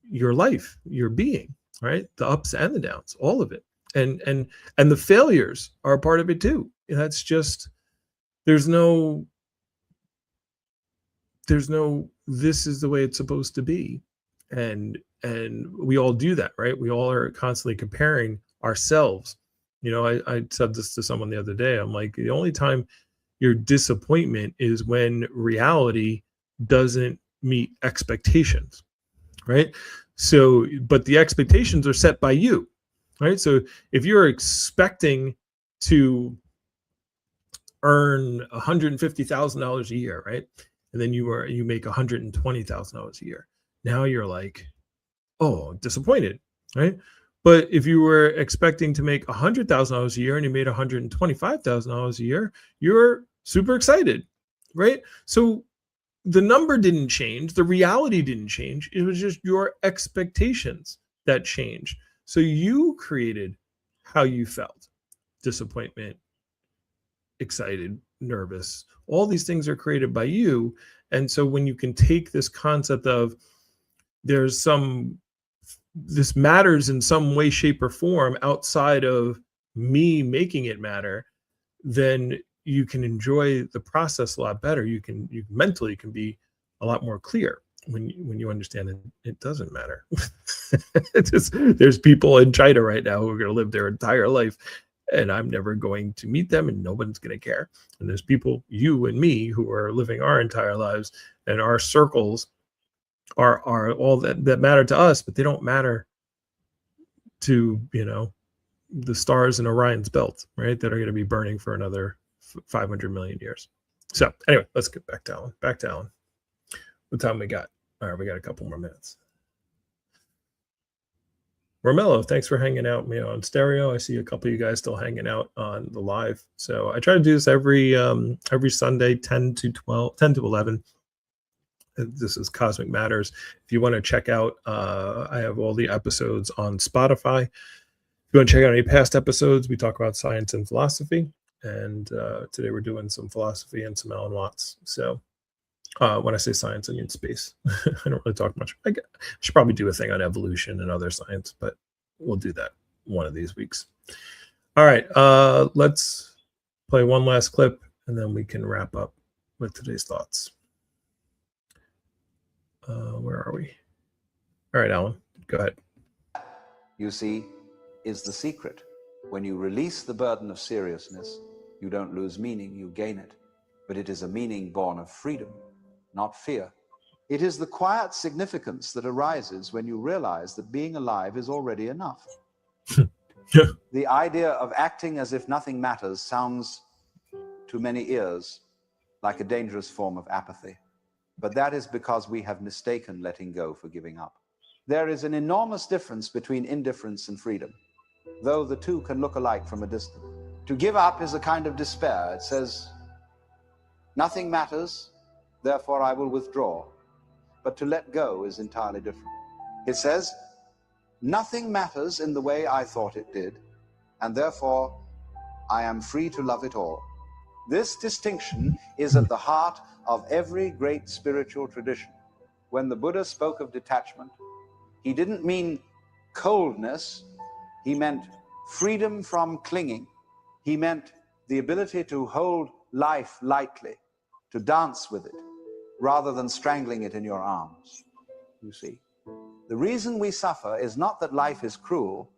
your life, your being, right? The ups and the downs, all of it. And the failures are a part of it too. That's just, there's no this is the way it's supposed to be. And we all do that, right? We all are constantly comparing ourselves. You know, I said this to someone the other day. I'm like, the only time your disappointment is when reality doesn't meet expectations, right? So, but the expectations are set by you, right? So if you're expecting to earn $150,000 a year, right? And then you make $120,000 a year. Now you're like, oh, disappointed, right? But if you were expecting to make $100,000 a year and you made $125,000 a year, you're super excited, right? So the number didn't change, the reality didn't change. It was just your expectations that changed. So you created how you felt: disappointment, excited, nervous. All these things are created by you. And so when you can take this concept of this matters in some way, shape, or form outside of me making it matter, then you can enjoy the process a lot better. You mentally can be a lot more clear when you understand that it doesn't matter. There's people in China right now who are going to live their entire life, and I'm never going to meet them, and nobody's going to care. And there's people, you and me, who are living our entire lives, and our circles are all that matter to us, but they don't matter to the stars in Orion's belt, right? That are going to be burning for another 500 million years. So anyway, let's get back to Alan. What time we got? All right, we got a couple more minutes. Romello, thanks for hanging out me on stereo. I see a couple of you guys still hanging out on the live. So I try to do this every Sunday, 10 to 11. This is Cosmic Matters. If you want to check out, I have all the episodes on Spotify. If you want to check out any past episodes, we talk about science and philosophy. And today we're doing some philosophy and some Alan Watts. So when I say science, I mean space. I don't really talk much. I should probably do a thing on evolution and other science, but we'll do that one of these weeks. All right, let's play one last clip, and then we can wrap up with today's thoughts. Where are we? All right, Alan, go ahead. You see, is the secret. When you release the burden of seriousness, you don't lose meaning, you gain it. But it is a meaning born of freedom, not fear. It is the quiet significance that arises when you realize that being alive is already enough. The idea of acting as if nothing matters sounds, to many ears, like a dangerous form of apathy. But that is because we have mistaken letting go for giving up. There is an enormous difference between indifference and freedom, though the two can look alike from a distance. To give up is a kind of despair. It says, nothing matters, therefore I will withdraw. But to let go is entirely different. It says, nothing matters in the way I thought it did, and therefore I am free to love it all. This distinction is at the heart of every great spiritual tradition. When the Buddha spoke of detachment, he didn't mean coldness, he meant freedom from clinging. He meant the ability to hold life lightly, to dance with it, rather than strangling it in your arms. You see, the reason we suffer is not that life is cruel,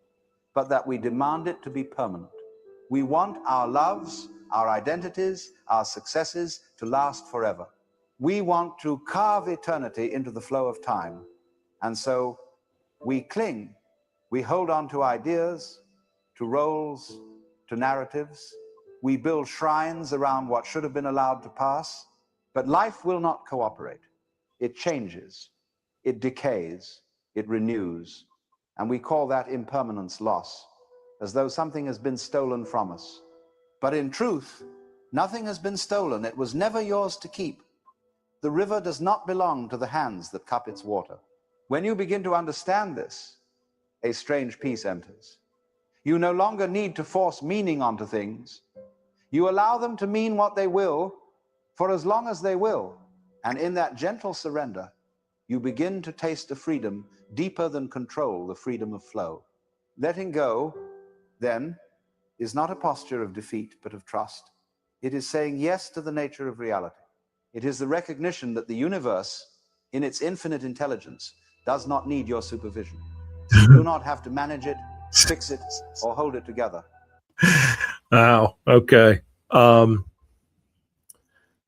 but that we demand it to be permanent. We want our loves, our identities, our successes to last forever. We want to carve eternity into the flow of time. And so we cling, we hold on to ideas, to roles, to narratives. We build shrines around what should have been allowed to pass. But life will not cooperate. It changes, it decays, it renews. And we call that impermanence loss, as though something has been stolen from us. But in truth, nothing has been stolen. It was never yours to keep. The river does not belong to the hands that cup its water. When you begin to understand this, a strange peace enters. You no longer need to force meaning onto things. You allow them to mean what they will, for as long as they will. And in that gentle surrender, you begin to taste a freedom deeper than control, the freedom of flow. Letting go, then, is not a posture of defeat, but of trust. It is saying yes to the nature of reality. It is the recognition that the universe, in its infinite intelligence, does not need your supervision. You do not have to manage it, fix it, or hold it together. Wow. Okay.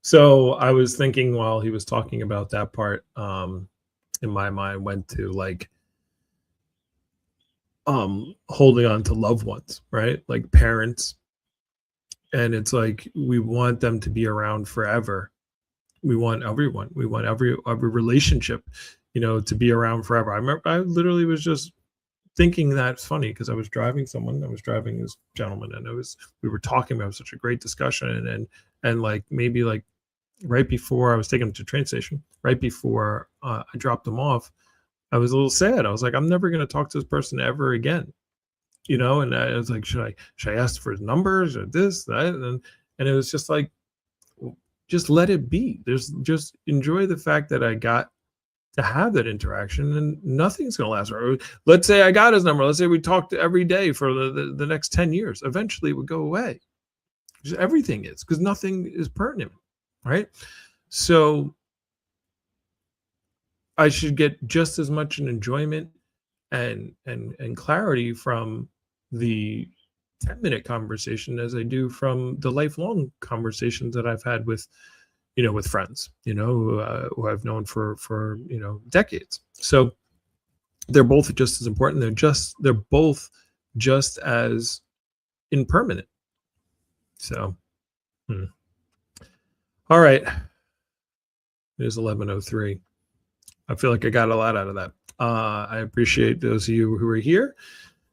So I was thinking while he was talking about that part, in my mind went to like holding on to loved ones, right? Like parents And it's like we want them to be around forever. We want everyone. We want every relationship, to be around forever. I remember I literally was just thinking that's funny because I was driving this gentleman, and we were talking about such a great discussion, and like maybe like right before I was taking him to the train station, right before I dropped him off, I was a little sad. I was like, I'm never going to talk to this person ever again, and I was like, should I ask for his numbers or this, that? And it was just like, just let it be. Just enjoy the fact that I got to have that interaction, and nothing's going to last forever. Let's say I got his number. Let's say we talked every day for the next 10 years. Eventually it would go away. Just everything is, because nothing is pertinent, right? So I should get just as much an enjoyment and clarity from the 10-minute conversation as I do from the lifelong conversations that I've had with with friends, who I've known for decades. So they're both just as important. They're both just as impermanent. So, all right. It is 11:03. I feel like I got a lot out of that. I appreciate those of you who are here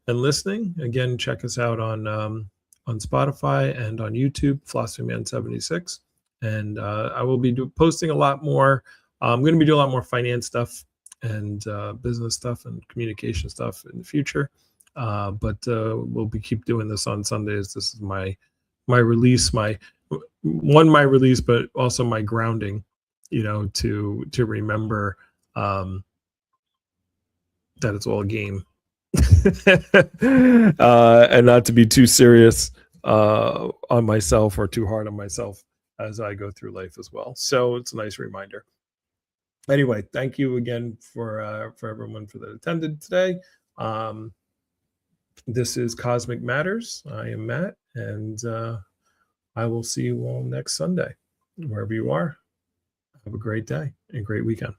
and listening. Again, check us out on Spotify and on YouTube, Philosophy Man 76. And I will be posting a lot more. I'm going to be doing a lot more finance stuff and business stuff and communication stuff in the future. But we'll keep doing this on Sundays. This is my release, my release, but also my grounding, to remember that it's all a game. And not to be too serious on myself or too hard on myself as I go through life as well. So it's a nice reminder. Anyway, thank you again for everyone that attended today. This is Cosmic Matters. I am Matt, and I will see you all next Sunday, wherever you are. Have a great day and great weekend.